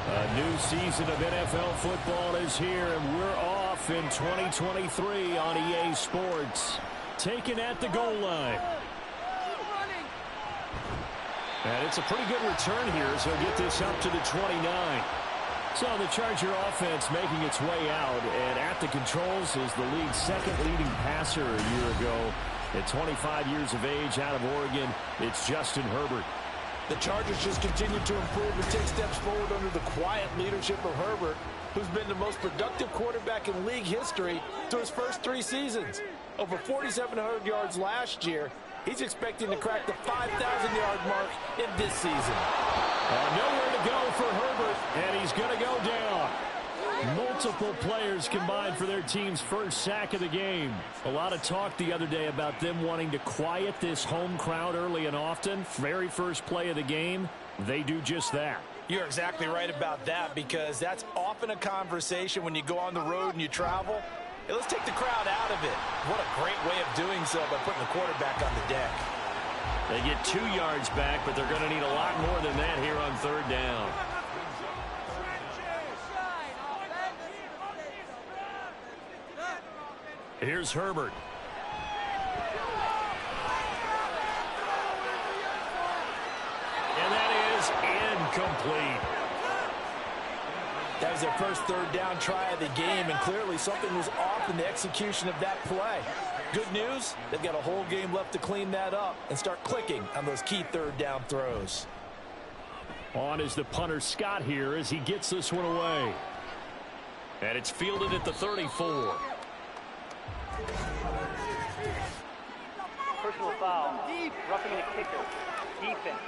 A new season of NFL football is here, and we're off in 2023 on EA Sports. Taken at the goal line. And it's a pretty good return here, so he'll get this up to the 29. So the Charger offense making its way out, and at the controls is the league's second leading passer a year ago. At 25 years of age out of Oregon, it's Justin Herbert. The Chargers just continue to improve and take steps forward under the quiet leadership of Herbert, who's been the most productive quarterback in league history through his first 3 seasons. Over 4,700 yards last year. He's expecting to crack the 5,000-yard mark in this season. Nowhere to go for Herbert, and he's going to go down. Multiple players combined for their team's first sack of the game. A lot of talk the other day about them wanting to quiet this home crowd early and often. Very first play of the game, they do just that. You're exactly right about that, because that's often a conversation when you go on the road and you travel. Hey, let's take the crowd out of it. What a great way of doing so by putting the quarterback on the deck. They get 2 yards back, but they're going to need a lot more than that here on 3rd down. Here's Herbert. And that is incomplete. That was their first 3rd down try of the game, and clearly something was off in the execution of that play. Good news, they've got a whole game left to clean that up and start clicking on those key 3rd down throws. On is the punter Scott here as he gets this one away. And it's fielded at the 34. Personal foul, roughing the kicker, defense.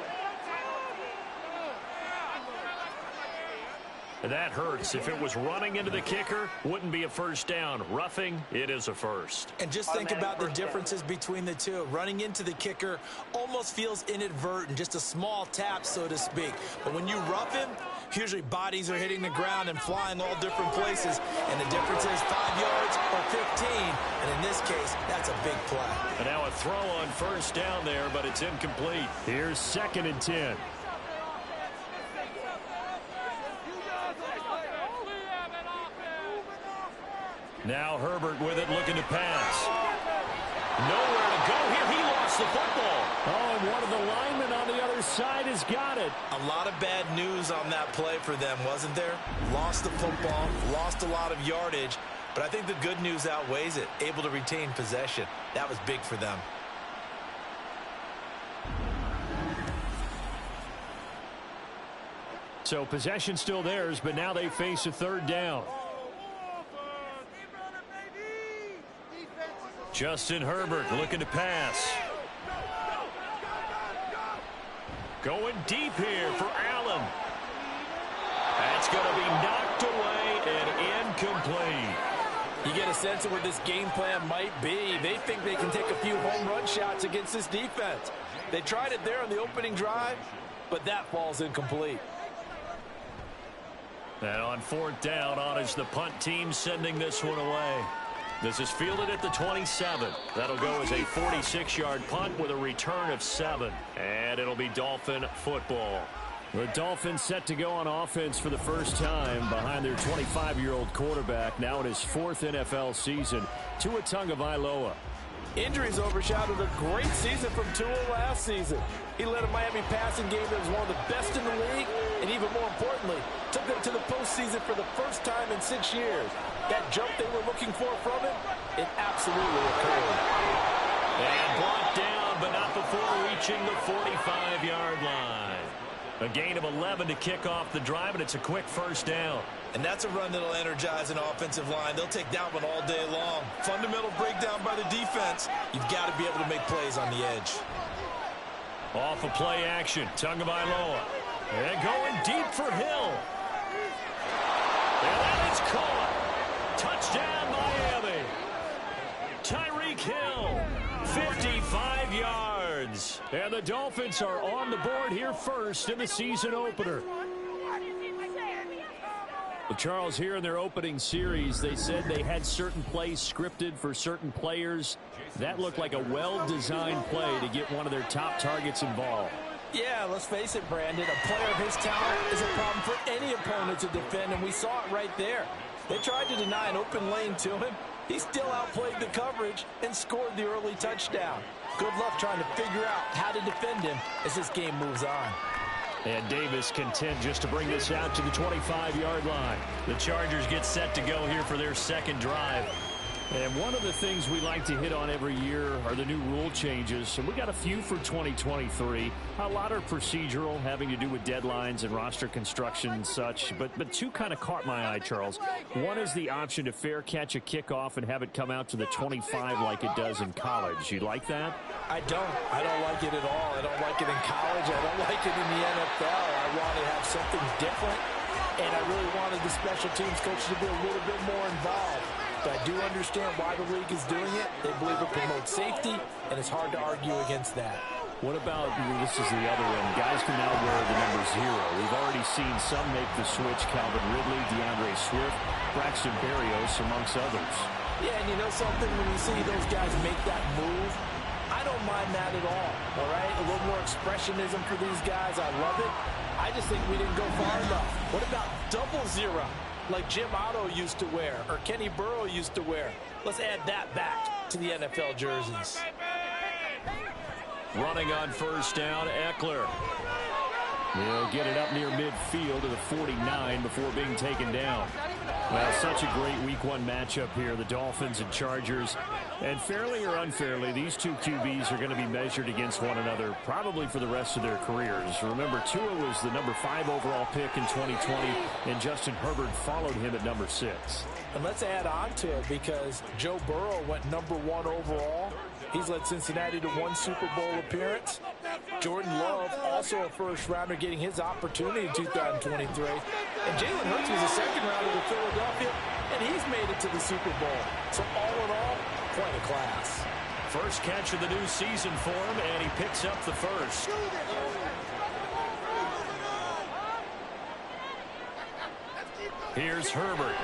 That hurts. If it was running into the kicker, wouldn't be a first down. Roughing, it is a first. And just think about the differences between the two. Running into the kicker almost feels inadvertent, just a small tap, so to speak. But when you rough him, usually bodies are hitting the ground and flying all different places. And the difference is 5 yards or 15. And in this case, that's a big play. And now a throw on first down there, but it's incomplete. Here's 2nd and 10. Now Herbert with it, looking to pass. Nowhere to go here. He lost the football. Oh, and one of the linemen on the other side has got it. A lot of bad news on that play for them, wasn't there? Lost the football, lost a lot of yardage, but I think the good news outweighs it. Able to retain possession. That was big for them. So possession still theirs, but now they face a 3rd down. Justin Herbert looking to pass. Going deep here for Allen. That's going to be knocked away and incomplete. You get a sense of what this game plan might be. They think they can take a few home run shots against this defense. They tried it there on the opening drive, but that falls incomplete. And on 4th down, on is the punt team sending this one away. This is fielded at the 27. That'll go as a 46-yard punt with a return of 7. And it'll be Dolphin football. The Dolphins set to go on offense for the first time behind their 25-year-old quarterback, now in his 4th NFL season, Tua Tagovailoa. Injuries overshadowed a great season from Tua last season. He led a Miami passing game that was one of the best in the league, and even more importantly, took them to the postseason for the first time in 6 years. That jump they were looking for from him, it absolutely occurred. And brought down, but not before reaching the 45-yard line. A gain of 11 to kick off the drive, and it's a quick first down. And that's a run that'll energize an offensive line. They'll take that one all day long. Fundamental breakdown by the defense. You've got to be able to make plays on the edge. Off of play action, Tagovailoa. And going deep for Hill. And that is caught. Touchdown, Miami. Tyreek Hill, 55 yards. And the Dolphins are on the board here first in the season opener. Well, Charles, here in their opening series, they said they had certain plays scripted for certain players. That looked like a well-designed play to get one of their top targets involved. Yeah, let's face it, Brandon. A player of his talent is a problem for any opponent to defend, and we saw it right there. They tried to deny an open lane to him. He still outplayed the coverage and scored the early touchdown. Good luck trying to figure out how to defend him as this game moves on. And Davis content just to bring this out to the 25-yard line. The Chargers get set to go here for their second drive. And one of the things we like to hit on every year are the new rule changes. And we got a few for 2023. A lot are procedural, having to do with deadlines and roster construction and such. But two kind of caught my eye, Charles. One is the option to fair catch a kickoff and have it come out to the 25 like it does in college. You like that? I don't like it at all. I don't like it in college. I don't like it in the NFL. I want to have something different. And I really wanted the special teams coaches to be a little bit more involved. But I do understand why the league is doing it. They believe it promotes safety, and it's hard to argue against that. What about, this is the other end, guys can now wear the number 0. We've already seen some make the switch, Calvin Ridley, DeAndre Swift, Braxton Berrios, amongst others. Yeah, and you know something, when you see those guys make that move, I don't mind that at all right? A little more expressionism for these guys. I love it. I just think we didn't go far enough. What about 00? Like Jim Otto used to wear, or Kenny Burrow used to wear. Let's add that back to the NFL jerseys. Running on first down, Eckler. He'll get it up near midfield to the 49 before being taken down. Well, such a great Week 1 matchup here, the Dolphins and Chargers. And fairly or unfairly, these two QBs are going to be measured against one another probably for the rest of their careers. Remember, Tua was the number 5 overall pick in 2020, and Justin Herbert followed him at number 6. And let's add on to it because Joe Burrow went number 1 overall. He's led Cincinnati to 1 Super Bowl appearance. Jordan Love, also a first-rounder, getting his opportunity in 2023. And Jalen Hurts was a second-rounder to Philadelphia, and he's made it to the Super Bowl. So all in all, quite a class. First catch of the new season for him, and he picks up the first. Here's Herbert.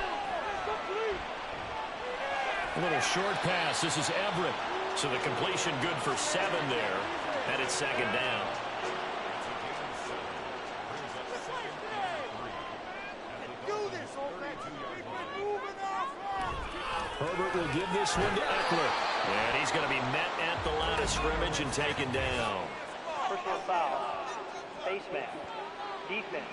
A little short pass. This is Everett. So the completion good for 7 there. And it's second down. Herbert will give this one to Eckler. And he's going to be met at the line of scrimmage and taken down. Personal foul. Face mask. Defense.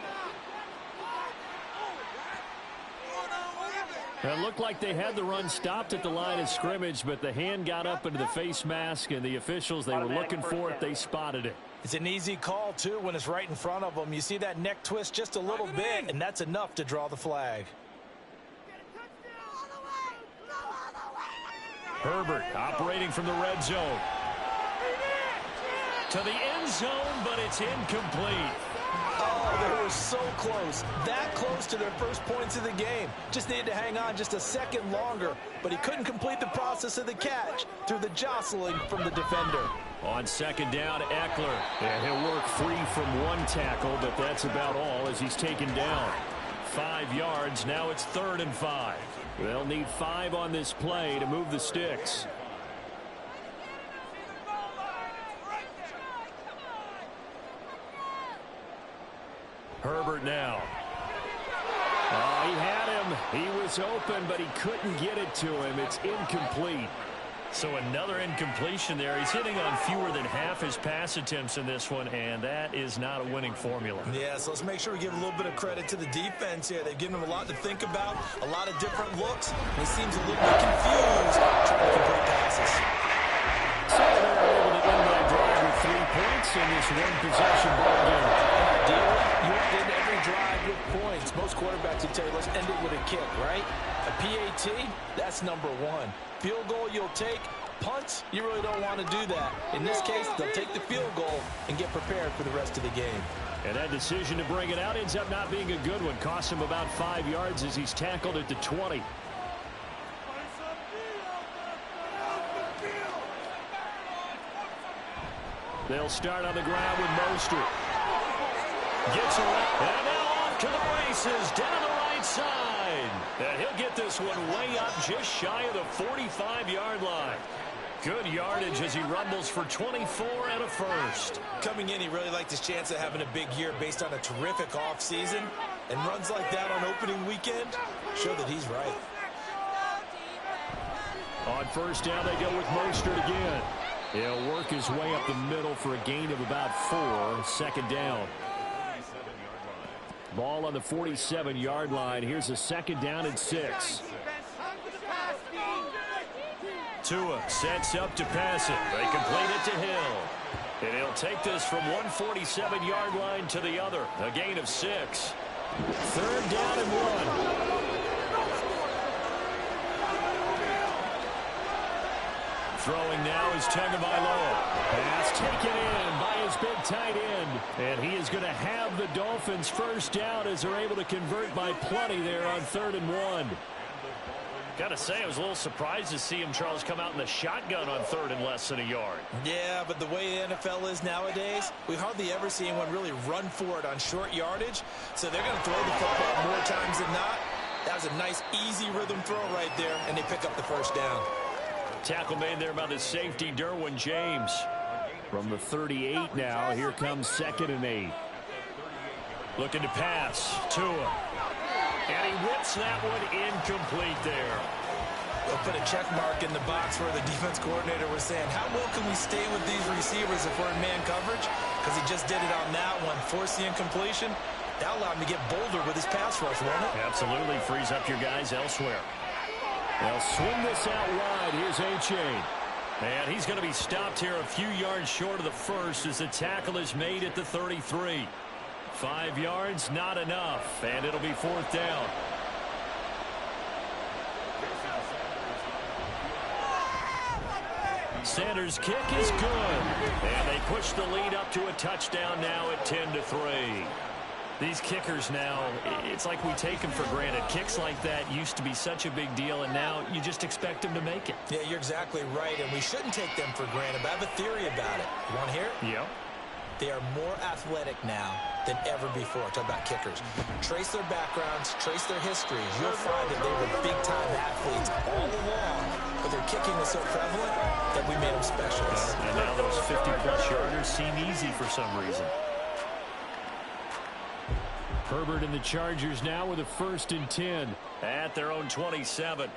It looked like they had the run stopped at the line of scrimmage, but the hand got up into the face mask, and the officials, they were looking for it. They spotted it. It's an easy call, too, when it's right in front of them. You see that neck twist just a little bit, and that's enough to draw the flag. Herbert operating from the red zone. To the end zone, but it's incomplete. Oh, they were so close. That close to their first points of the game. Just needed to hang on just a second longer, but he couldn't complete the process of the catch through the jostling from the defender. On second down, Eckler. Yeah, he'll work free from 1 tackle, but that's about all as he's taken down. 5 yards. Now it's 3rd and 5. They'll need 5 on this play to move the sticks. Herbert now. Oh, he had him. He was open, but he couldn't get it to him. It's incomplete. So another incompletion there. He's hitting on fewer than half his pass attempts in this one, and that is not a winning formula. Yeah, so let's make sure we give a little bit of credit to the defense here. They've given him a lot to think about, a lot of different looks. He seems a little bit confused trying to complete passes. So they're able to end that drive with 3 points in this one-possession ball game. Ideally, you want to end every drive with points. Most quarterbacks would tell you, let's end it with a kick, right? A PAT, that's number 1. Field goal you'll take. Punts, you really don't want to do that. In this case, they'll take the field goal and get prepared for the rest of the game. And that decision to bring it out ends up not being a good one. Costs him about 5 yards as he's tackled at the 20. They'll start on the ground with Mostert. Gets away, and now off to the races, down the right side. And he'll get this one way up just shy of the 45-yard line. Good yardage as he rumbles for 24 and a first. Coming in, he really liked his chance of having a big year based on a terrific offseason. And runs like that on opening weekend show that he's right. On first down, they go with Mostert again. He'll work his way up the middle for a gain of about 4. Second down. Ball on the 47-yard line. Here's a second down and 6. Tua sets up to pass it. They complete it to Hill. And he'll take this from one 47-yard line to the other. A gain of 6. Third down and 1. Throwing now is Tagovailoa. Pass taken in by his big tight end. And he is going to have the Dolphins first down as they're able to convert by plenty there on 3rd and 1. Got to say, I was a little surprised to see him, Charles, come out in the shotgun on 3rd and less than a yard. Yeah, but the way the NFL is nowadays, we hardly ever see anyone really run for it on short yardage. So they're going to throw the football more times than not. That was a nice, easy rhythm throw right there, and they pick up the first down. Tackle made there by the safety, Derwin James. From the 38 now, here comes 2nd and 8. Looking to pass. Tua. And he whips that one incomplete there. We'll put a check mark in the box where the defense coordinator was saying, how well can we stay with these receivers if we're in man coverage? Because he just did it on that one, forced the incompletion. That allowed him to get bolder with his pass rush, won't it? Absolutely. Frees up your guys elsewhere. They'll swing this out wide. Here's A-Chain. And he's going to be stopped here a few yards short of the first as the tackle is made at the 33. 5 yards, not enough. And it'll be 4th down. Sanders' kick is good. And they push the lead up to a touchdown now at 10-3. These kickers now, it's like we take them for granted. Kicks like that used to be such a big deal, and now you just expect them to make it. Yeah, you're exactly right, and we shouldn't take them for granted, but I have a theory about it. You want to hear it? Yep. They are more athletic now than ever before. Talk about kickers. Trace their backgrounds, trace their histories. You'll find that they were big-time athletes all along, but their kicking was so prevalent that we made them specialists. And now those 50-plus yarders seem easy for some reason. Herbert and the Chargers now with a 1st and 10 at their own 27.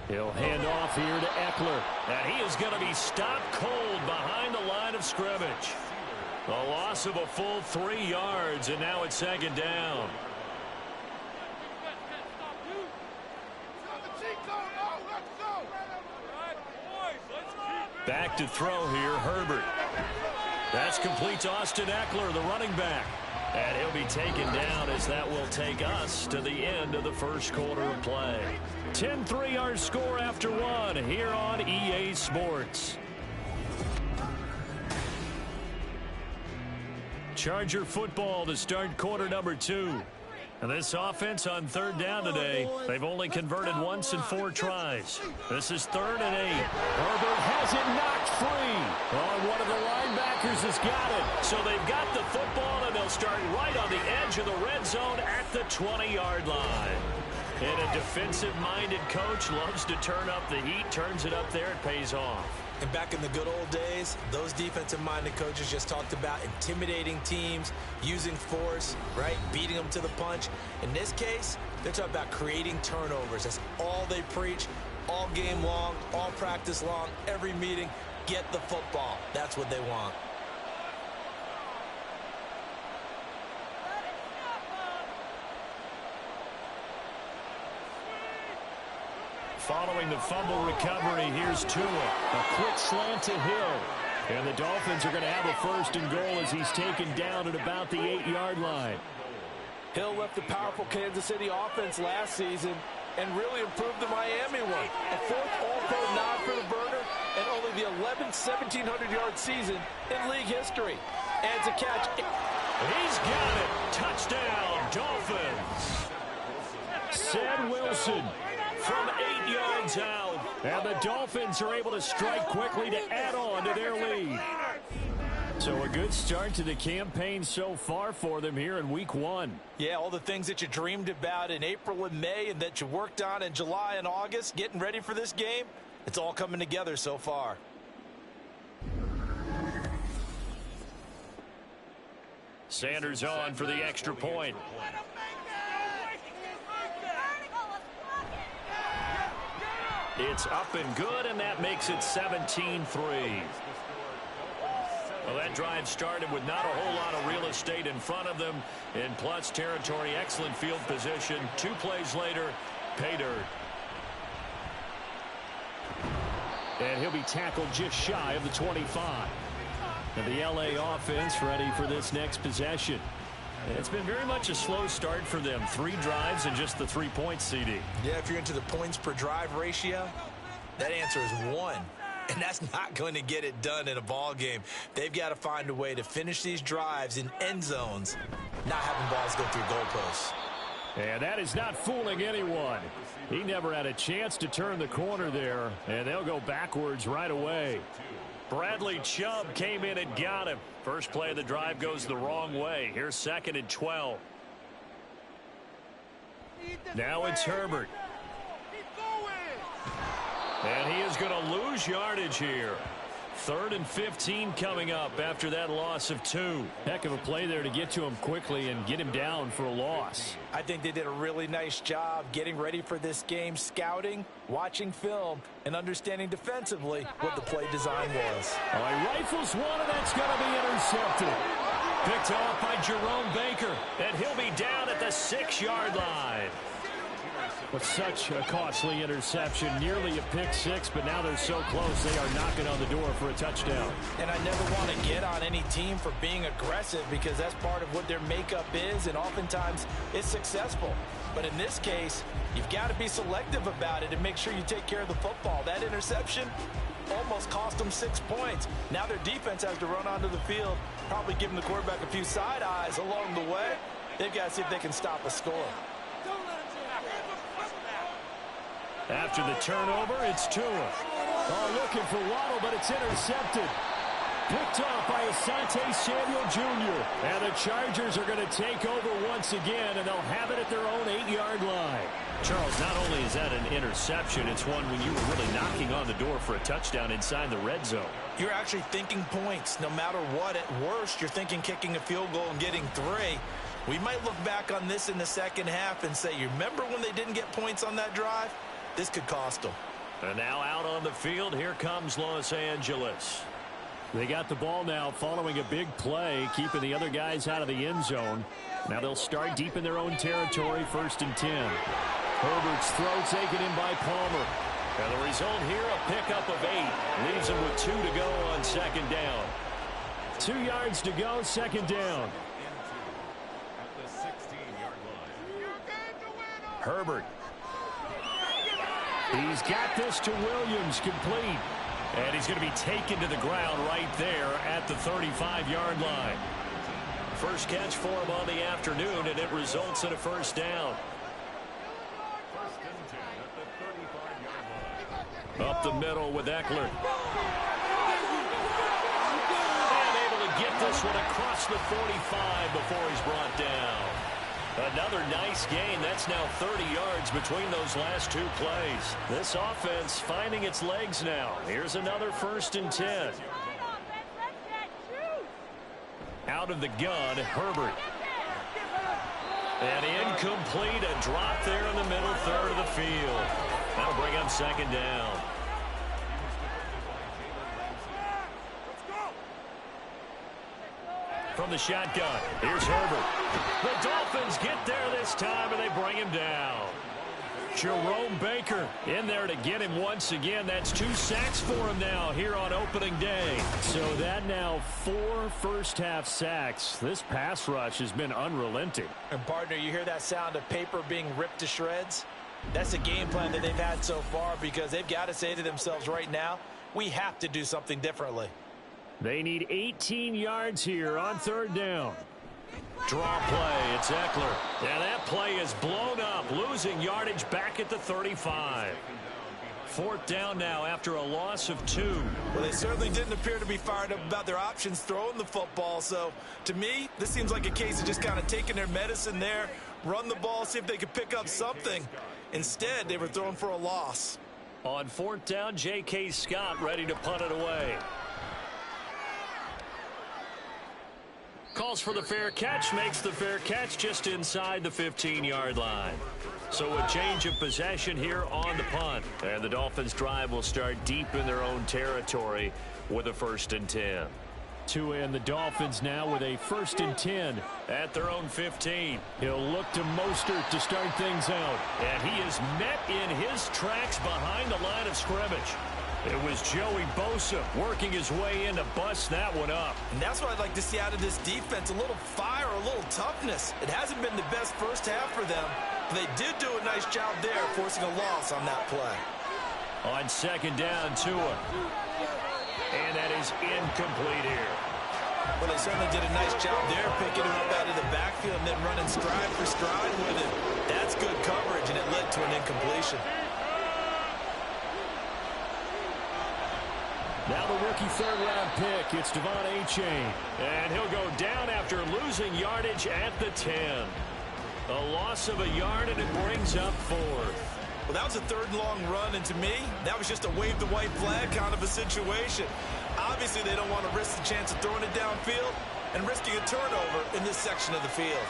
He'll hand off here to Eckler. And he is going to be stopped cold behind the line of scrimmage. A loss of a full 3 yards, and now it's 2nd down. Back to throw here, Herbert. That's complete to Austin Eckler, the running back. And he'll be taken down as that will take us to the end of the first quarter of play. 10-3 our score after 1 here on EA Sports. Charger football to start quarter number 2. And this offense on 3rd down today, they've only converted once in 4 tries. This is 3rd and 8. Herbert has it knocked free. Oh, one of the linebackers has got it. So they've got the football, and they'll start right on the edge of the red zone at the 20-yard line. And a defensive-minded coach loves to turn up the heat, turns it up there, it pays off. And back in the good old days, those defensive-minded coaches just talked about intimidating teams, using force, right, beating them to the punch. In this case, they're talking about creating turnovers. That's all they preach, all game long, all practice long, every meeting. Get the football. That's what they want. Following the fumble recovery, here's Tua. A quick slant to Hill. And the Dolphins are going to have a 1st and goal as he's taken down at about the 8-yard line. Hill left the powerful Kansas City offense last season and really improved the Miami one. A 4th All-Pro nod for the burner and only the 11th 1,700-yard season in league history. And to catch. He's got it. Touchdown, Dolphins. Sam Wilson from 8 yards out. And the Dolphins are able to strike quickly to add on to their lead. So a good start to the campaign so far for them here in week 1. Yeah, all the things that you dreamed about in April and May and that you worked on in July and August, getting ready for this game, it's all coming together so far. Sanders on for the extra point. It's up and good, and that makes it 17-3. Well, that drive started with not a whole lot of real estate in front of them. In plus territory, excellent field position. 2 plays later, pay dirt. And he'll be tackled just shy of the 25. And the LA offense ready for this next possession. It's been very much a slow start for them. 3 drives and just the 3 points, CD. Yeah, if you're into the points per drive ratio, that answer is 1. And that's not going to get it done in a ball game. They've got to find a way to finish these drives in end zones, not having balls go through goalposts. And that is not fooling anyone. He never had a chance to turn the corner there, and they'll go backwards right away. Bradley Chubb came in and got him. First play of the drive goes the wrong way. Here's 2nd and 12. Now it's Herbert. And he is going to lose yardage here. 3rd and 15 coming up after that loss of 2. Heck of a play there to get to him quickly and get him down for a loss. I think they did a really nice job getting ready for this game, scouting, watching film, and understanding defensively what the play design was. Oh, he rifles one, and that's going to be intercepted. Picked off by Jerome Baker, and he'll be down at the 6-yard line. With such a costly interception, nearly a pick 6, but now they're so close they are knocking on the door for a touchdown. And I never want to get on any team for being aggressive because that's part of what their makeup is, and oftentimes it's successful. But in this case, you've got to be selective about it and make sure you take care of the football. That interception almost cost them 6 points. Now their defense has to run onto the field, probably giving the quarterback a few side eyes along the way. They've got to see if they can stop a score. After the turnover, it's Tua. Oh, looking for Waddle, but it's intercepted. Picked off by Asante Samuel Jr. And the Chargers are going to take over once again, and they'll have it at their own 8-yard line. Charles, not only is that an interception, it's one when you were really knocking on the door for a touchdown inside the red zone. You're actually thinking points. No matter what, at worst, you're thinking kicking a field goal and getting 3. We might look back on this in the second half and say, you remember when they didn't get points on that drive? This could cost them. And now out on the field, here comes Los Angeles. They got the ball now following a big play, keeping the other guys out of the end zone. Now they'll start deep in their own territory, 1st and 10. Herbert's throw taken in by Palmer. And the result here, a pickup of 8. Leaves them with 2 to go on 2nd down. 2 yards to go, 2nd down. Herbert. He's got this to Williams, complete. And he's going to be taken to the ground right there at the 35-yard line. First catch for him on the afternoon, and it results in a 1st down. Up the middle with Eckler. And able to get this one across the 45 before he's brought down. Another nice gain. That's now 30 yards between those last 2 plays. This offense finding its legs now. Here's another 1st and 10. Out of the gun, Herbert. And incomplete. A drop there in the middle 3rd of the field. That'll bring up 2nd down. From the shotgun, here's Herbert. The Dolphins get there this time, and they bring him down. Jerome Baker in there to get him once again. That's 2 sacks for him now here on opening day. So that now 4 first-half sacks. This pass rush has been unrelenting. And, partner, you hear that sound of paper being ripped to shreds? That's the game plan that they've had so far because they've got to say to themselves right now, we have to do something differently. They need 18 yards here on 3rd down. Draw play, it's Eckler. And that play is blown up, losing yardage back at the 35. 4th down now after a loss of 2. Well, they certainly didn't appear to be fired up about their options throwing the football. So, to me, this seems like a case of just kind of taking their medicine there, run the ball, see if they could pick up something. Instead, they were throwing for a loss. On 4th down, J.K. Scott ready to punt it away. Calls for the fair catch, makes the fair catch just inside the 15-yard line. So a change of possession here on the punt. And the Dolphins' drive will start deep in their own territory with a 1st and 10. Tua and the Dolphins now with a 1st and 10. At their own 15. He'll look to Mostert to start things out. And he is met in his tracks behind the line of scrimmage. It was Joey Bosa working his way in to bust that one up. And that's what I'd like to see out of this defense, a little fire, a little toughness. It hasn't been the best first half for them, but they did do a nice job there forcing a loss on that play. On 2nd down, Tua. And that is incomplete here. Well, they certainly did a nice job there, picking him up out of the backfield and then running stride for stride with him. That's good coverage, and it led to an incompletion. Now the rookie 3rd-round pick, it's Devon Achane. And he'll go down after losing yardage at the 10. A loss of a yard, and it brings up 4th. Well, that was a 3rd and long run, and to me, that was just a wave the white flag kind of a situation. Obviously, they don't want to risk the chance of throwing it downfield and risking a turnover in this section of the field.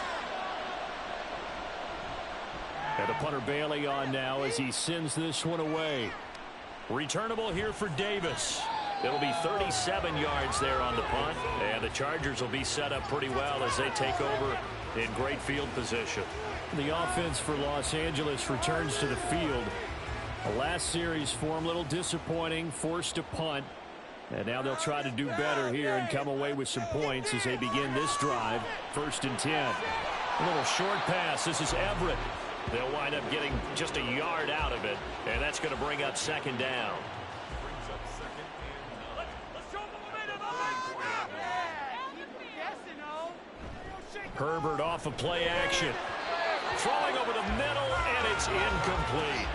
And the punter Bailey on now as he sends this one away. Returnable here for Davis. It'll be 37 yards there on the punt, and the Chargers will be set up pretty well as they take over in great field position. The offense for Los Angeles returns to the field. The last series for them, a little disappointing, forced to punt. And now they'll try to do better here and come away with some points as they begin this drive. 1st and 10. A little short pass. This is Everett. They'll wind up getting just a yard out of it, and that's going to bring up 2nd down. Herbert off of play action. Throwing over the middle, and it's incomplete.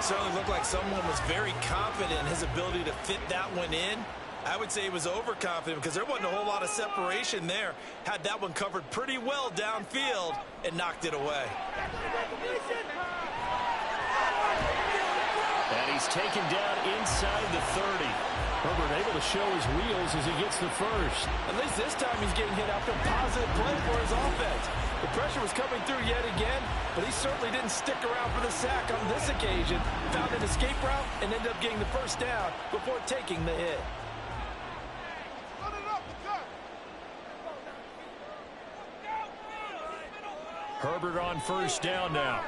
Certainly looked like someone was very confident in his ability to fit that one in. I would say he was overconfident because there wasn't a whole lot of separation there. Had that one covered pretty well downfield and knocked it away. And he's taken down inside the 30. Herbert able to show his wheels as he gets the 1st. At least this time he's getting hit after a positive play for his offense. The pressure was coming through yet again, but he certainly didn't stick around for the sack on this occasion. Found an escape route and ended up getting the 1st down before taking the hit. Herbert on 1st down now.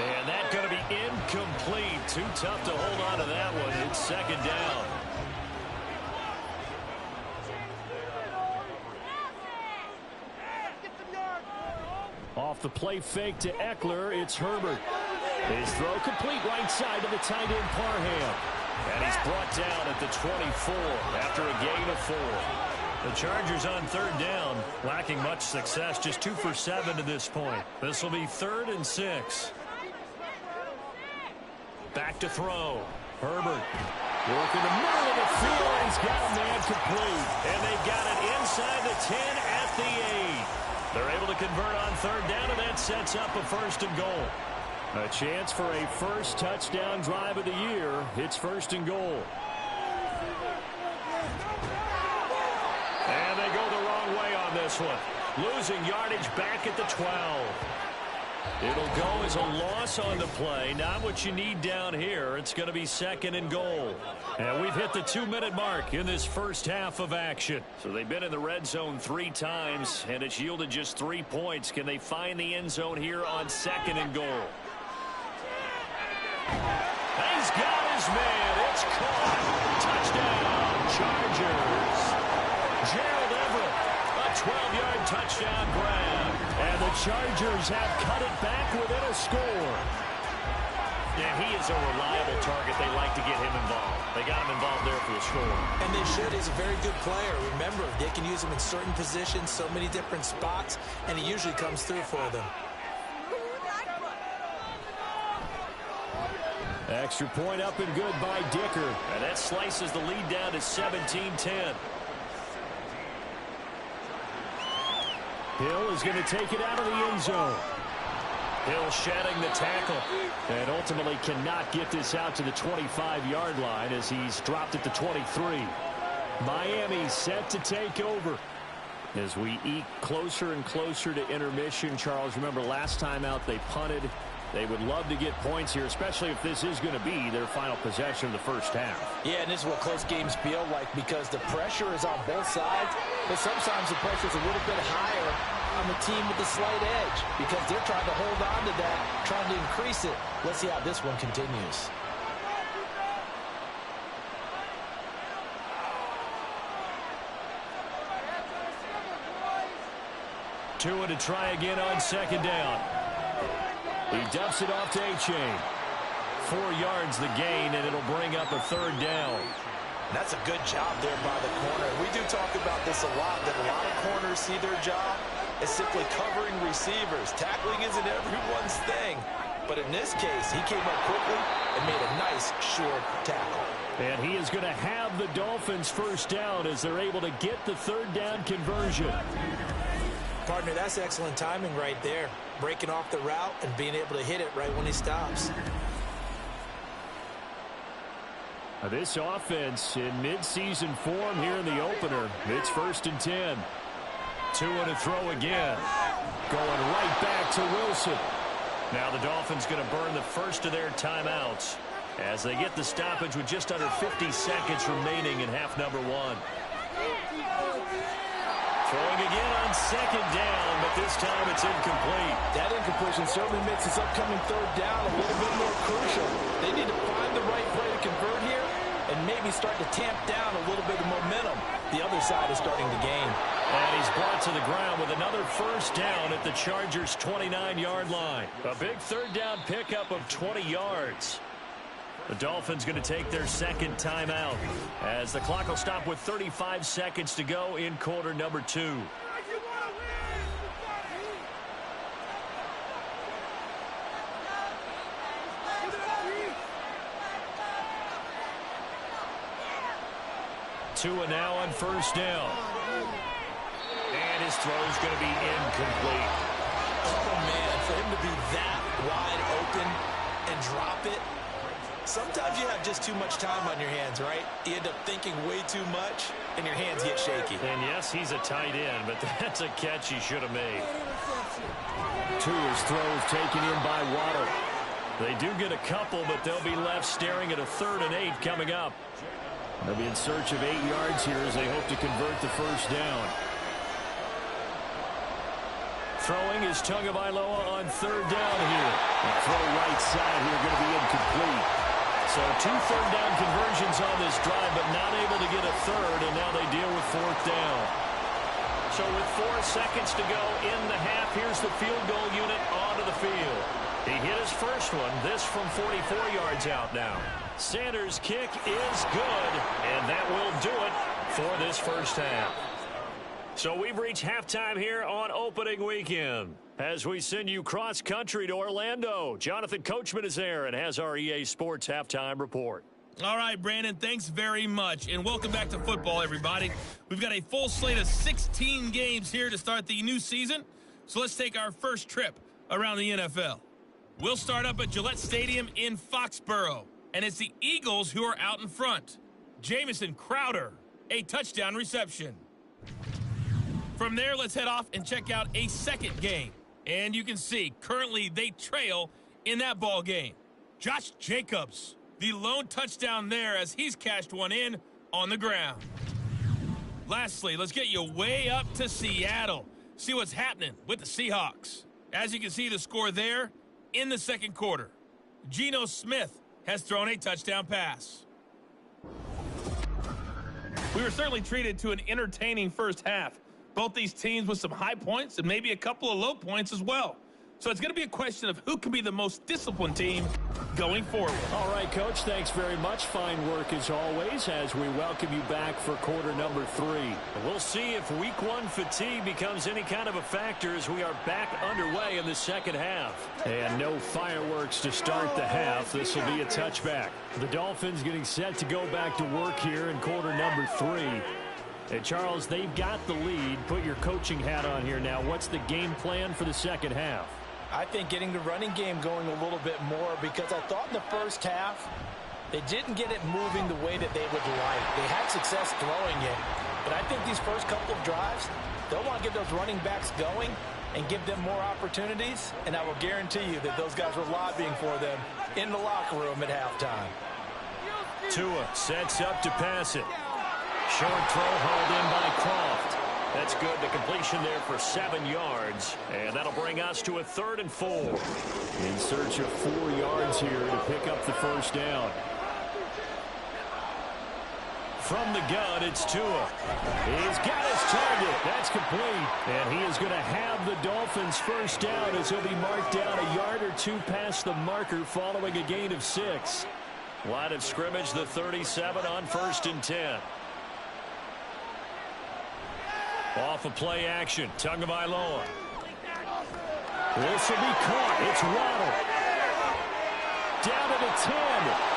And that's going to be incomplete. Too tough to hold on to that one. It's 2nd down. Off the play fake to Eckler, it's Herbert. His throw complete right side to the tight end Parham. And he's brought down at the 24 after a gain of 4. The Chargers on 3rd down, lacking much success, just 2 for 7 to this point. This will be 3rd and 6. Back to throw. Herbert. Working the middle of the field. He's got a man complete. And they've got it inside the 10 at the 8. They're able to convert on 3rd down, and that sets up a 1st and goal. A chance for a first touchdown drive of the year. It's 1st and goal. And they go the wrong way on this one. Losing yardage back at the 12. It'll go as a loss on the play. Not what you need down here. It's going to be 2nd and goal. And we've hit the 2-minute mark in this first half of action. So they've been in the red zone 3 times, and it's yielded just 3 points. Can they find the end zone here on 2nd and goal? He's got his man. It's caught. Touchdown, Chargers. Gerald Everett, a 12-yard touchdown grab. And the Chargers have cut it back within a score. Yeah, he is a reliable target. They like to get him involved. They got him involved there for the score. And they should. He's a very good player. Remember, they can use him in certain positions, so many different spots, and he usually comes through for them. Extra point up and good by Dicker. And that slices the lead down to 17-10. Hill is going to take it out of the end zone. Hill shedding the tackle. And ultimately cannot get this out to the 25-yard line as he's dropped at the 23. Miami set to take over. As we eke closer and closer to intermission, Charles, remember last time out they punted. They would love to get points here, especially if this is going to be their final possession of the first half. Yeah, and this is what close games feel like because the pressure is on both sides, but sometimes the pressure is a little bit higher on the team with the slight edge because they're trying to hold on to that, trying to increase it. Let's see how this one continues. Tua to try again on second down. He dumps it off to A-Chain. 4 yards the gain, and it'll bring up a third down. That's a good job there by the corner. We do talk about this a lot, that a lot of corners see their job as simply covering receivers. Tackling isn't everyone's thing. But in this case, he came up quickly and made a nice short tackle. And he is going to have the Dolphins first down as they're able to get the third down conversion. Partner, that's excellent timing right there. Breaking off the route and being able to hit it right when he stops. This offense in midseason form here in the opener. It's 1st and 10. Tua to throw again. Going right back to Wilson. Now the Dolphins going to burn the first of their timeouts as they get the stoppage with just under 50 seconds remaining in half number 1. Throwing again on second down, but this time it's incomplete. That incompletion certainly makes this upcoming third down a little bit more crucial. They need to find the right play to convert here and maybe start to tamp down a little bit of momentum. The other side is starting to gain. And he's brought to the ground with another first down at the Chargers' 29-yard line. A big third down pickup of 20 yards. The Dolphins going to take their second timeout as the clock will stop with 35 seconds to go in quarter number 2. Tua now on first down. And his throw is going to be incomplete. Oh, man, for him to be that wide open and drop it. Sometimes you have just too much time on your hands, right? You end up thinking way too much, and your hands get shaky. And yes, he's a tight end, but that's a catch he should have made. Tua's throws taken in by Waddle. They do get a couple, but they'll be left staring at a 3rd and 8 coming up. They'll be in search of 8 yards here as they hope to convert the first down. Throwing is Tagovailoa on third down here. Throw right side here going to be incomplete. So 2 third down conversions on this drive, but not able to get a third, and now they deal with 4th down. So with 4 seconds to go in the half, here's the field goal unit onto the field. He hit his first one, this from 44 yards out now. Sanders' kick is good, and that will do it for this first half. So we've reached halftime here on opening weekend. As we send you cross-country to Orlando, Jonathan Coachman is there and has our EA Sports halftime report. All right, Brandon, thanks very much, and welcome back to football, everybody. We've got a full slate of 16 games here to start the new season, so let's take our first trip around the NFL. We'll start up at Gillette Stadium in Foxborough, and it's the Eagles who are out in front. Jamison Crowder, a touchdown reception. From there, let's head off and check out a second game. And you can see, currently they trail in that ball game. Josh Jacobs, the lone touchdown there as he's cashed one in on the ground. Lastly, let's get you way up to Seattle. See what's happening with the Seahawks. As you can see the score there in the second quarter. Geno Smith has thrown a touchdown pass. We were certainly treated to an entertaining first half. Both these teams with some high points and maybe a couple of low points as well. So it's going to be a question of who can be the most disciplined team going forward. All right, Coach, thanks very much. Fine work as always as we welcome you back for quarter number 3. We'll see if week 1 fatigue becomes any kind of a factor as we are back underway in the second half. And no fireworks to start the half. This will be a touchback. The Dolphins getting set to go back to work here in quarter number 3. And Charles, they've got the lead. Put your coaching hat on here now. What's the game plan for the second half? I think getting the running game going a little bit more, because I thought in the first half they didn't get it moving the way that they would like. They had success throwing it, but I think these first couple of drives, they'll want to get those running backs going and give them more opportunities, and I will guarantee you that those guys were lobbying for them in the locker room at halftime. Tua sets up to pass it. Short throw hauled in by Croft. That's good. The completion there for 7 yards. And that'll bring us to a 3rd and 4. In search of 4 yards here to pick up the first down. From the gun, it's Tua. He's got his target. That's complete. And he is going to have the Dolphins first down as he'll be marked down a yard or 2 past the marker following a gain of 6. Line of scrimmage, the 37 on 1st and 10. Off of play action, Tagovailoa. This will be caught. It's Waddle. Down to the 10.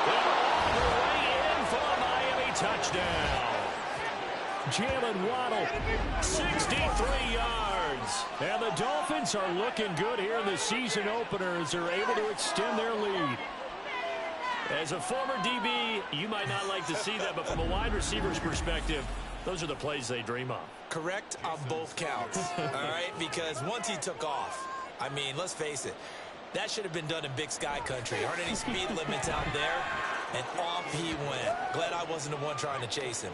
All the way in for a Miami touchdown. Jalen Waddle. 63 yards. And the Dolphins are looking good here in the season opener as they're able to extend their lead. As a former DB, you might not like to see that, but from a wide receiver's perspective, those are the plays they dream of. Correct on both counts, all right? Because once he took off, I mean, let's face it, that should have been done in Big Sky country. Aren't any speed limits out there? And off he went. Glad I wasn't the one trying to chase him.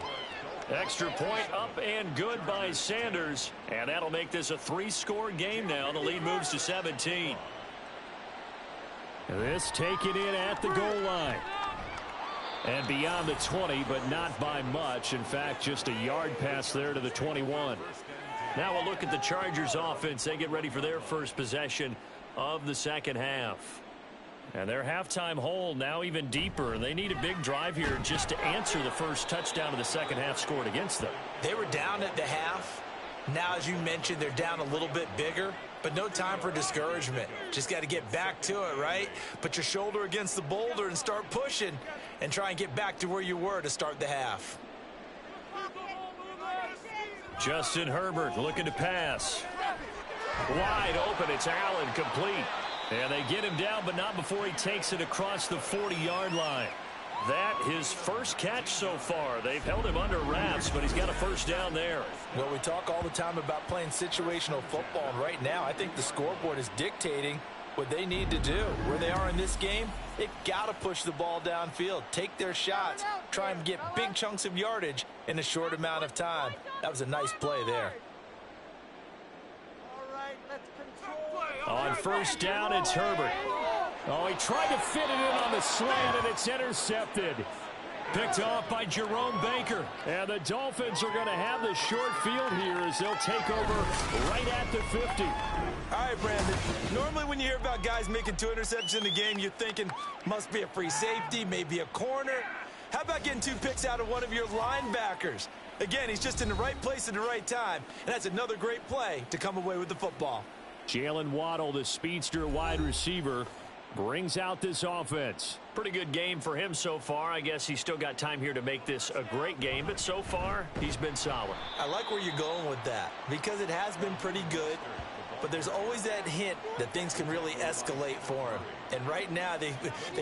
Extra point up and good by Sanders. And that'll make this a 3-score game now. The lead moves to 17. This taken in at the goal line. And beyond the 20, but not by much. In fact, just a yard pass there to the 21. Now we'll look at the Chargers offense. They get ready for their first possession of the second half. And their halftime hole now even deeper. They need a big drive here just to answer the first touchdown of the second half scored against them. They were down at the half. Now, as you mentioned, they're down a little bit bigger, but no time for discouragement. Just got to get back to it, right? Put your shoulder against the boulder and start pushing and try and get back to where you were to start the half. Justin Herbert looking to pass. Wide open. It's Allen, complete. And they get him down, but not before he takes it across the 40-yard line. That his first catch so far. They've held him under wraps, but he's got a first down there. Well, we talk all the time about playing situational football, and right now I think the scoreboard is dictating what they need to do. Where they are in this game, they got to push the ball downfield, take their shots, try and get big chunks of yardage in a short amount of time. That was a nice play there. On first down, it's Herbert. Oh, he tried to fit it in on the slant, and it's intercepted. Picked off by Jerome Baker. And the Dolphins are going to have the short field here as they'll take over right at the 50. All right, Brandon. Normally when you hear about guys making 2 interceptions in the game, you're thinking must be a free safety, maybe a corner. How about getting 2 picks out of one of your linebackers? Again, he's just in the right place at the right time. And that's another great play to come away with the football. Jalen Waddle, the speedster wide receiver, brings out this offense. Pretty good game for him so far. I guess he's still got time here to make this a great game, but so far he's been solid. I like where you're going with that because it has been pretty good, but there's always that hint that things can really escalate for him. And right now they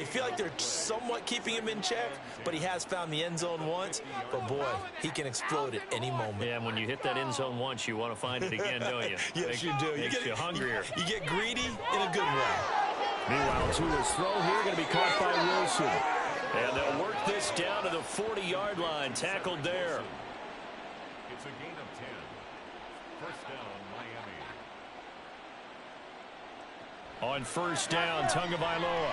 feel like they're somewhat keeping him in check, but he has found the end zone once. But boy, he can explode at any moment. Yeah, and when you hit that end zone once, you want to find it again, don't you? Yes, you do. Makes you hungrier. You get greedy in a good way. Meanwhile, Tua's throw here going to be caught by Wilson. And they'll work this down to the 40-yard line. Tackled there. It's a gain of 10. First down, Miami. On first down, Tagovailoa.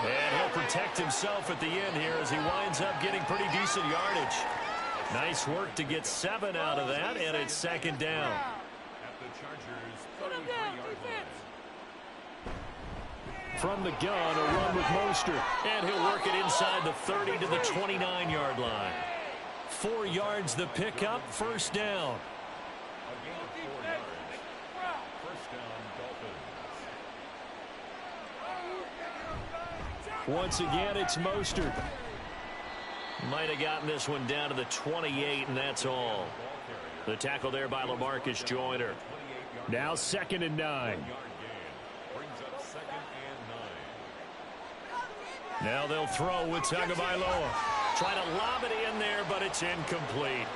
And he'll protect himself at the end here as he winds up getting pretty decent yardage. Nice work to get 7 out of that, and it's second down. At the Chargers' 35. from the gun, a run with Mostert. And he'll work it inside the 30 to the 29-yard line. 4 yards the pickup, first down. A gain of 4 yards. First down, Dolphins. Once again, it's Mostert. Might have gotten this one down to the 28, and that's all. The tackle there by LaMarcus Joyner. Now 2nd and 9. Now they'll throw with Tagovailoa. Try to lob it in there, but it's incomplete.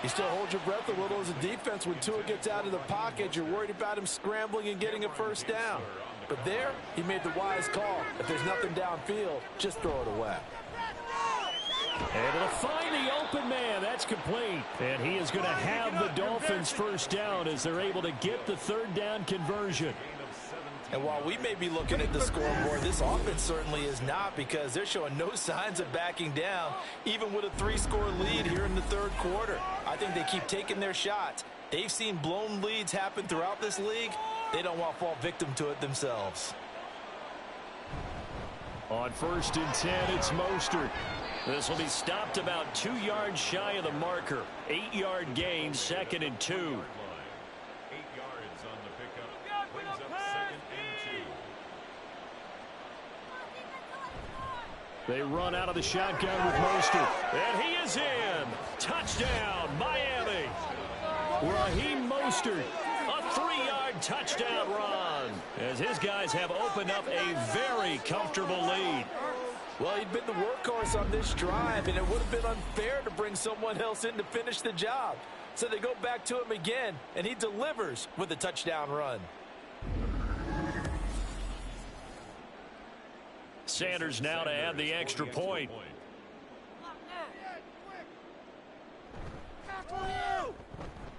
You still hold your breath a little as a defense when Tua gets out of the pocket. You're worried about him scrambling and getting a first down. But there, he made the wise call. If there's nothing downfield, just throw it away. Able to find the open man. That's complete. And he is going to have the Dolphins first down as they're able to get the 3rd down conversion. And while we may be looking at the scoreboard, this offense certainly is not, because they're showing no signs of backing down, even with a 3-score lead here in the 3rd quarter. I think they keep taking their shots. They've seen blown leads happen throughout this league. They don't want to fall victim to it themselves. On 1st and 10, it's Mostert. This will be stopped about 2 yards shy of the marker. 8-yard gain, 2nd and 2. 8 yards on the pickup. Brings up 2nd and 2. They run out of the shotgun with Mostert. And he is in. Touchdown, Miami. Raheem Mostert. A 3-yard touchdown run, as his guys have opened up a very comfortable lead. Well, he'd been the workhorse on this drive, and it would have been unfair to bring someone else in to finish the job. So they go back to him again, and he delivers with a touchdown run. Sanders now to add the extra point.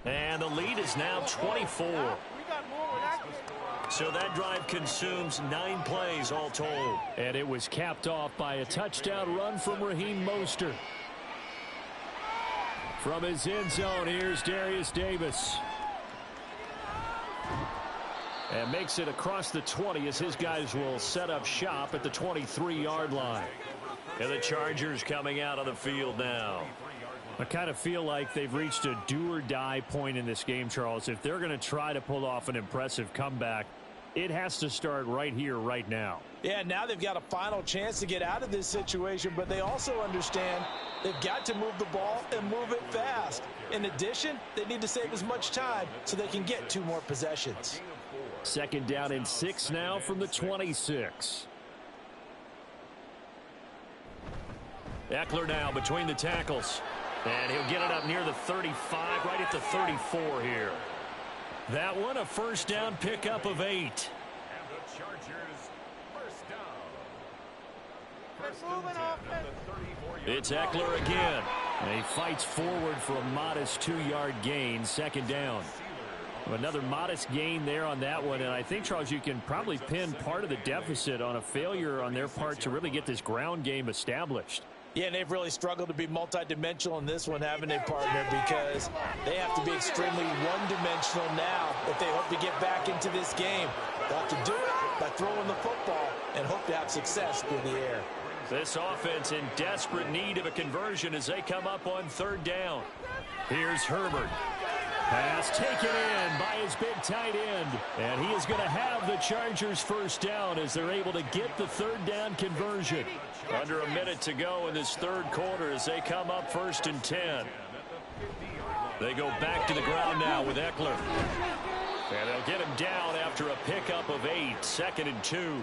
And the lead is now 24. So that drive consumes 9 plays all told. And it was capped off by a touchdown run from Raheem Mostert. From his end zone, here's Darius Davis. And makes it across the 20 as his guys will set up shop at the 23-yard line. And the Chargers coming out on the field now. I kind of feel like they've reached a do-or-die point in this game, Charles. If they're going to try to pull off an impressive comeback, it has to start right here, right now. Yeah, now they've got a final chance to get out of this situation, but they also understand they've got to move the ball and move it fast. In addition, they need to save as much time so they can get 2 more possessions. 2nd down and 6 now from the 26. Eckler now between the tackles. And he'll get it up near the 35, right at the 34 here. That one a first down pickup of 8. And the Chargers first down. First and 10 at the 34-yard line. It's Eckler again. And he fights forward for a modest 2-yard gain, 2nd down. Another modest gain there on that one, and I think, Charles, you can probably pin part of the deficit on a failure on their part to really get this ground game established. Yeah, and they've really struggled to be multidimensional in this one, haven't they, partner? Because they have to be extremely one-dimensional now if they hope to get back into this game. They'll have to do it by throwing the football and hope to have success through the air. This offense in desperate need of a conversion as they come up on 3rd down. Here's Herbert. Pass taken in by his big tight end. And he is going to have the Chargers first down as they're able to get the 3rd down conversion. Under a minute to go in this 3rd quarter as they come up 1st and 10. They go back to the ground now with Eckler. And they'll get him down after a pickup of 8, 2nd and 2.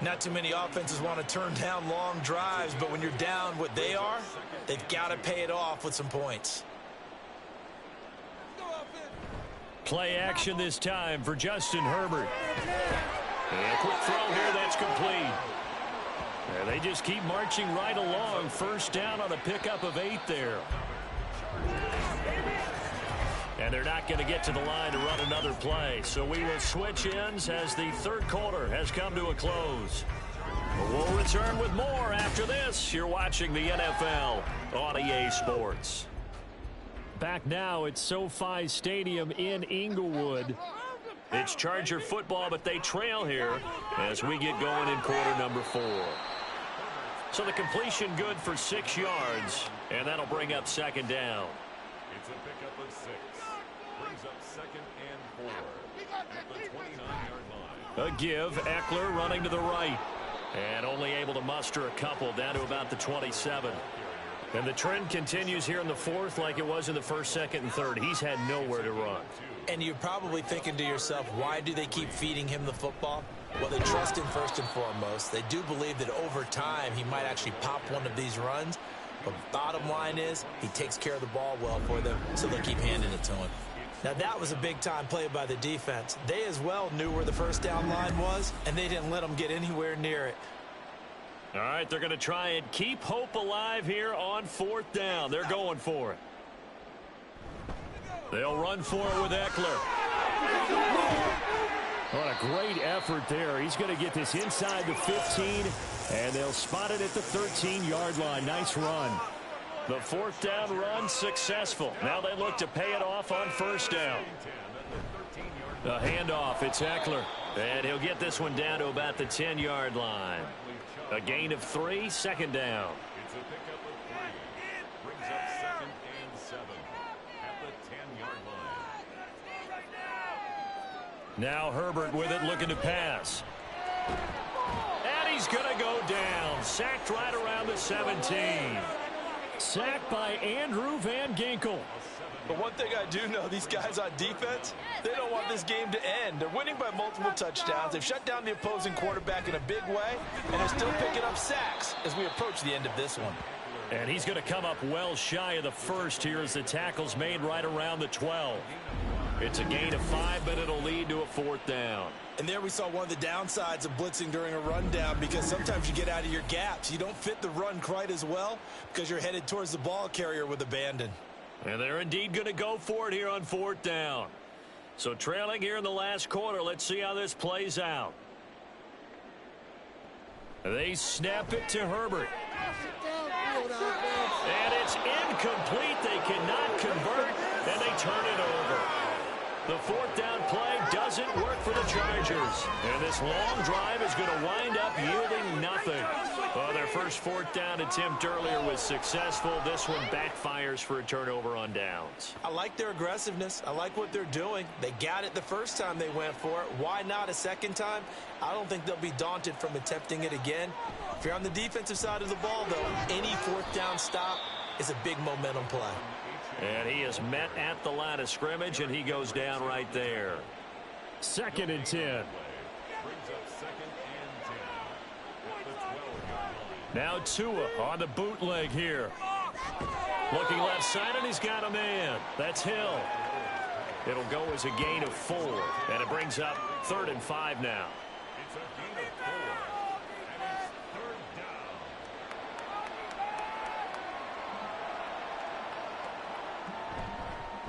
Not too many offenses want to turn down long drives, but when you're down what they are, they've got to pay it off with some points. Play action this time for Justin Herbert. And a quick throw here, that's complete. And they just keep marching right along. First down on a pickup of 8 there. And they're not going to get to the line to run another play. So we will switch ends as the 3rd quarter has come to a close. We'll return with more after this. You're watching the NFL on EA Sports. Back now at SoFi Stadium in Inglewood. It's Charger football, but they trail here as we get going in quarter number 4. So the completion good for 6 yards, and that'll bring up second down. It's a pickup of 6. Brings up second and 4 at the 29-yard line. A give, Eckler running to the right. And only able to muster a couple down to about the 27. And the trend continues here in the 4th like it was in the 1st, 2nd, and 3rd. He's had nowhere to run. And you're probably thinking to yourself, why do they keep feeding him the football? Well, they trust him first and foremost. They do believe that over time he might actually pop one of these runs. But the bottom line is he takes care of the ball well for them, so they'll keep handing it to him. Now, that was a big-time play by the defense. They as well knew where the first down line was, and they didn't let them get anywhere near it. All right, they're going to try and keep hope alive here on 4th down. They're going for it. They'll run for it with Eckler. What a great effort there. He's going to get this inside the 15, and they'll spot it at the 13-yard line. Nice run. The 4th down run successful. Now they look to pay it off on 1st down. The handoff, it's Eckler. And he'll get this one down to about the 10-yard line. A gain of 3, second down. It's a pickup of 3. Brings up second and 7 at the 10-yard line. Now Herbert with it, looking to pass. And he's going to go down. Sacked right around the 17. Sacked by Andrew Van Ginkel. But one thing I do know, these guys on defense, they don't want this game to end. They're winning by multiple touchdowns. They've shut down the opposing quarterback in a big way, and they're still picking up sacks as we approach the end of this one. And he's going to come up well shy of the first here as the tackle's made right around the 12. It's a gain of 5, but it'll lead to a 4th down. And there we saw one of the downsides of blitzing during a rundown, because sometimes you get out of your gaps. You don't fit the run quite as well because you're headed towards the ball carrier with abandon. And they're indeed going to go for it here on 4th down. So trailing here in the last quarter, let's see how this plays out. They snap it to Herbert. And it's incomplete. They cannot convert, and they turn it over. The 4th down play doesn't work for the Chargers. And this long drive is going to wind up yielding nothing. Well, their first 4th down attempt earlier was successful. This one backfires for a turnover on downs. I like their aggressiveness. I like what they're doing. They got it the first time they went for it. Why not a second time? I don't think they'll be daunted from attempting it again. If you're on the defensive side of the ball, though, any 4th down stop is a big momentum play. And he is met at the line of scrimmage, and he goes down right there. 2nd and 10. Now Tua on the bootleg here. Looking left side, and he's got a man. That's Hill. It'll go as a gain of 4, and it brings up 3rd and 5 now. It's a gain of 4, and it's 3rd down.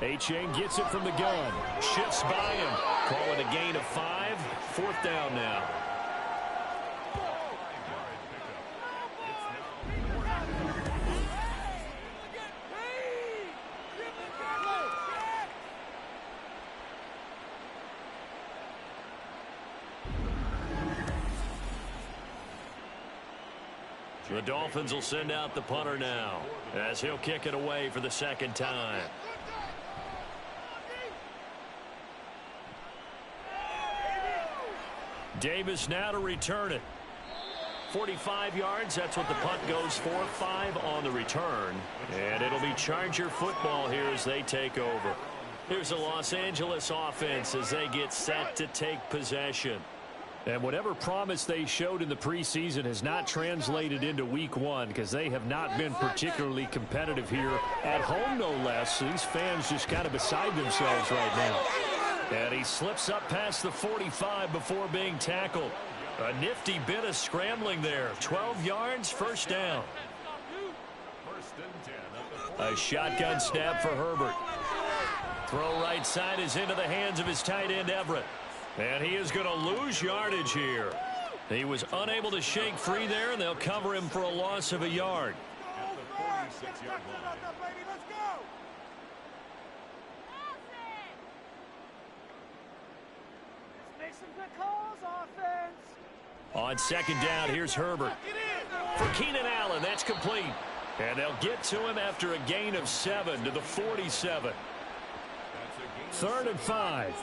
Achane gets it from the gun. Shifts by him. Call it a gain of 5. 4th down now. The Dolphins will send out the punter now as he'll kick it away for the 2nd time. Davis now to return it. 45 yards, that's what the punt goes for. 5 on the return. And it'll be Charger football here as they take over. Here's the Los Angeles offense as they get set to take possession. And whatever promise they showed in the preseason has not translated into week 1 because they have not been particularly competitive here at home, no less. These fans just kind of beside themselves right now. And he slips up past the 45 before being tackled. A nifty bit of scrambling there. 12 yards, 1st down. A shotgun snap for Herbert. Throw right side is into the hands of his tight end, Everett. And he is going to lose yardage here. He was unable to shake free there, and they'll cover him for a loss of a yard. At the 46-yard line. Make some good calls, offense. On second down, here's Herbert. For Keenan Allen, that's complete. And they'll get to him after a gain of 7 to the 47. 3rd and 5.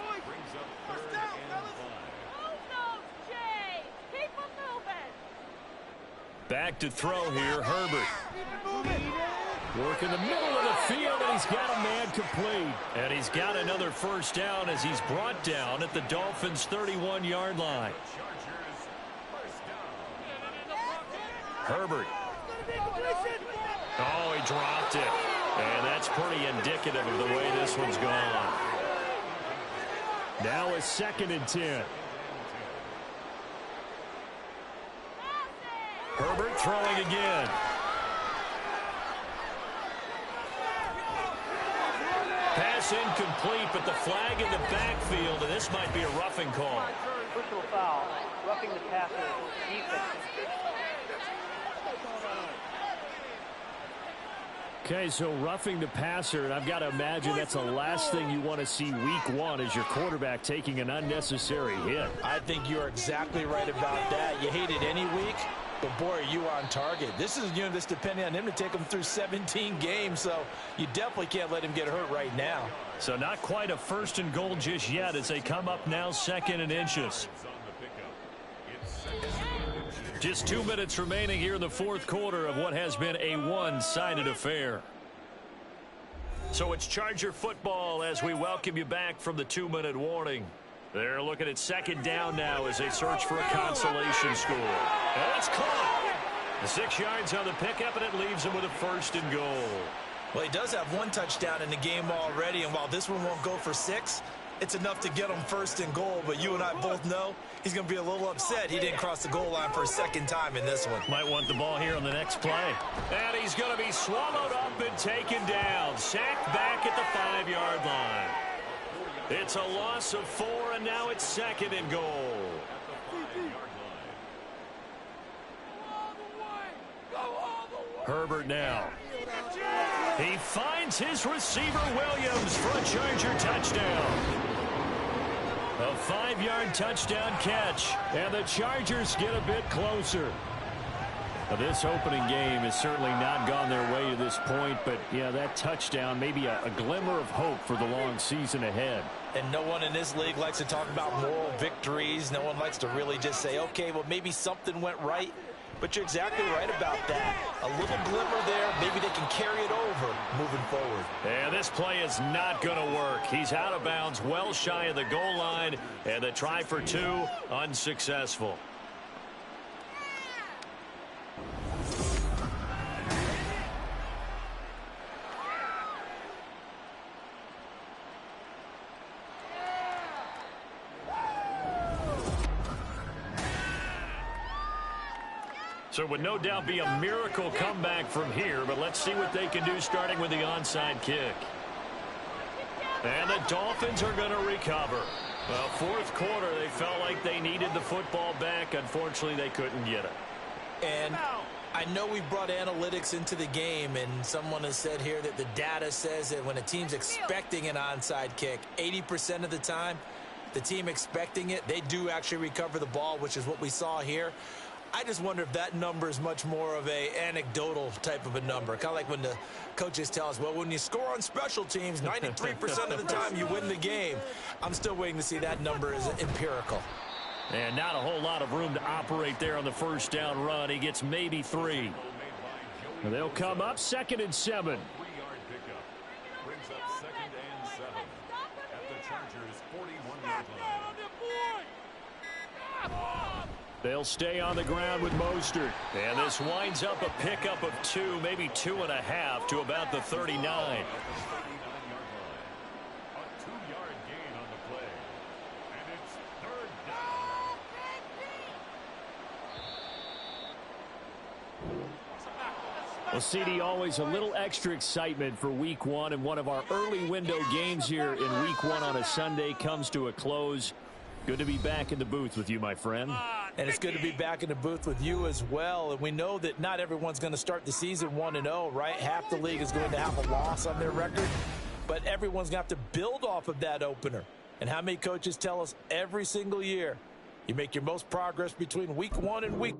Back to throw here, Herbert. Work in the middle of the field, and he's got a man complete. And he's got another first down as he's brought down at the Dolphins' 31-yard line. Herbert. Oh, he dropped it. And that's pretty indicative of the way this one's gone. Now a 2nd and 10. Herbert throwing again. Pass incomplete, but the flag in the backfield, and this might be a roughing call. Personal foul. Roughing the passer. Defense. Okay, so roughing the passer, and I've got to imagine that's the last thing you want to see week 1 is your quarterback taking an unnecessary hit. I think you're exactly right about that. You hate it any week, but boy, are you on target. This is a unit that's depending on him to take him through 17 games, so you definitely can't let him get hurt right now. So not quite a 1st and goal just yet as they come up now 2nd and inches. Just 2 minutes remaining here in the 4th quarter of what has been a one-sided affair. So it's Charger football as we welcome you back from the 2-minute warning. They're looking at 2nd down now as they search for a consolation score. And it's caught. 6 yards on the pickup, and it leaves him with a 1st and goal. Well, he does have 1 touchdown in the game already, and while this one won't go for 6, it's enough to get him 1st and goal. But you and I both know he's going to be a little upset he didn't cross the goal line for a 2nd time in this one. Might want the ball here on the next play. And he's going to be swallowed up and taken down. Sacked back at the 5-yard line. It's a loss of 4, and now it's 2nd and goal. Herbert now. He finds his receiver Williams for a Charger touchdown. A 5-yard touchdown catch. And the Chargers get a bit closer. Now, this opening game has certainly not gone their way to this point, but yeah, that touchdown, maybe a glimmer of hope for the long season ahead. And no one in this league likes to talk about moral victories. No one likes to really just say, okay, well, maybe something went right. But you're exactly right about that. A little glimmer there. Maybe they can carry it over moving forward. And this play is not going to work. He's out of bounds, well shy of the goal line. And the try for 2, unsuccessful. So it would no doubt be a miracle comeback from here, but let's see what they can do starting with the onside kick. And the Dolphins are going to recover. Well, 4th quarter, they felt like they needed the football back. Unfortunately, they couldn't get it. And I know we brought analytics into the game, and someone has said here that the data says that when a team's expecting an onside kick, 80% of the time, the team expecting it, they do actually recover the ball, which is what we saw here. I just wonder if that number is much more of a anecdotal type of a number. Kind of like when the coaches tell us, well, when you score on special teams, 93% of the time you win the game. I'm still waiting to see that number is empirical. And not a whole lot of room to operate there on the 1st down run. He gets maybe 3. And they'll come up 2nd and 7. 3-yard pickup. Brings up 2nd and 7 at the Chargers' 41-yard line. They'll stay on the ground with Mostert. And this winds up a pickup of 2, maybe 2.5 to about the 39. A 2-yard gain on the play. And it's 3rd down. Well, CD, always a little extra excitement for week 1, and one of our early window games here in week 1 on a Sunday comes to a close. Good to be back in the booth with you, my friend. And it's good to be back in the booth with you as well. And we know that not everyone's going to start the season 1-0, right? Half the league is going to have a loss on their record. But everyone's going to have to build off of that opener. And how many coaches tell us every single year, you make your most progress between week 1 and week